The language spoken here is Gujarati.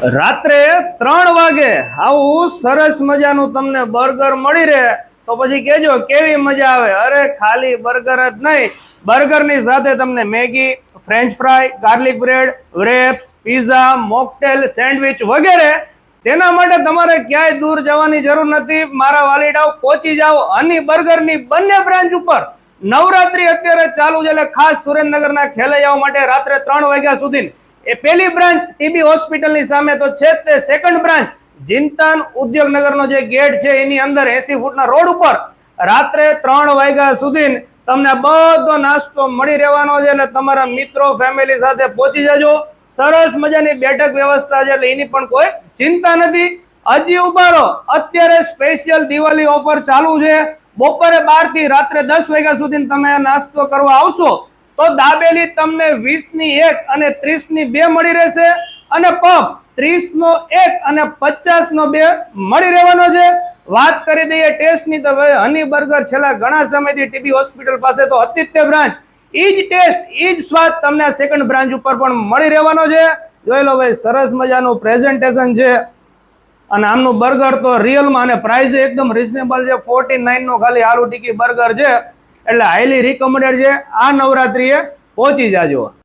રાત્રે 3 વાગે આવું સરસ મજાનું તમને બર્ગર મળી રહે તો પછી કેજો કેવી મજા આવે। અરે ખાલી બર્ગર જ નહીં, બર્ગરની સાથે તમને Maggi, French fry, garlic bread, wraps, pizza, mocktail, sandwich વગેરે। તેના માટે તમારે ક્યાંય દૂર જવાની જરૂર નથી। મારા વાલીડાઓ પહોંચી જાઓ હની બર્ગરની બંને બ્રાન્ચ ઉપર। નવરાત્રી અત્યારે ચાલુ છે એટલે ખાસ સુરેન્દ્રનગરના ખેલૈયાઓ માટે રાત્રે 3 વાગ્યા સુધી એ પહેલી બ્રાન્ચ ટીબી હોસ્પિટલની સામે તો છે તે સેકન્ડ બ્રાન્ચ જીનતાન ઉદ્યોગનગરનો જે ગેટ છે એની અંદર 80 ફૂટના રોડ ઉપર રાત્રે 3 વાગ્યા સુધી તમને બધો નાસ્તો મળી રહેવાનો છે। એટલે તમારા મિત્રો ફેમિલી સાથે પહોંચી જજો। સરસ મજાની બેઠક વ્યવસ્થા છે એટલે એની પણ કોઈ ચિંતા નથી। હજી ઉભારો, અત્યારે સ્પેશિયલ દિવાળી ઓફર ચાલુ છે। બપોરે 12 થી રાત્રે 10 વાગ્યા સુધી તમે નાસ્તો કરવા આવશો તો દાબેલી તમને 20 ની 1 અને 30 ની 2 મળી રહેશે અને પફ 30 નો 1 અને 50 નો 2 મળી રહેવાનો છે। વાત કરી દઈએ ટેસ્ટ ની તો ભાઈ હની બર્ગર છેલ્લા ઘણા સમયથી ટીબી હોસ્પિટલ પાસે તો હતી જ તે બ્રાન્ચ, ઈ જ ટેસ્ટ ઈ જ સ્વાદ તમને આ સેકન્ડ બ્રાન્ચ ઉપર પણ મળી રહેવાનો છે। જોઈ લો ભાઈ, સરસ મજાનું પ્રેઝન્ટેશન છે અને આમનું બર્ગર તો રિયલમાં અને પ્રાઇસ એકદમ રિઝનેબલ છે। 49 નો ખાલી આલુ ટિક્કી બર્ગર છે એટલે હાઈલી રિકમેન્ડેડ છે। આ નવરાત્રીએ પહોંચી જાજો।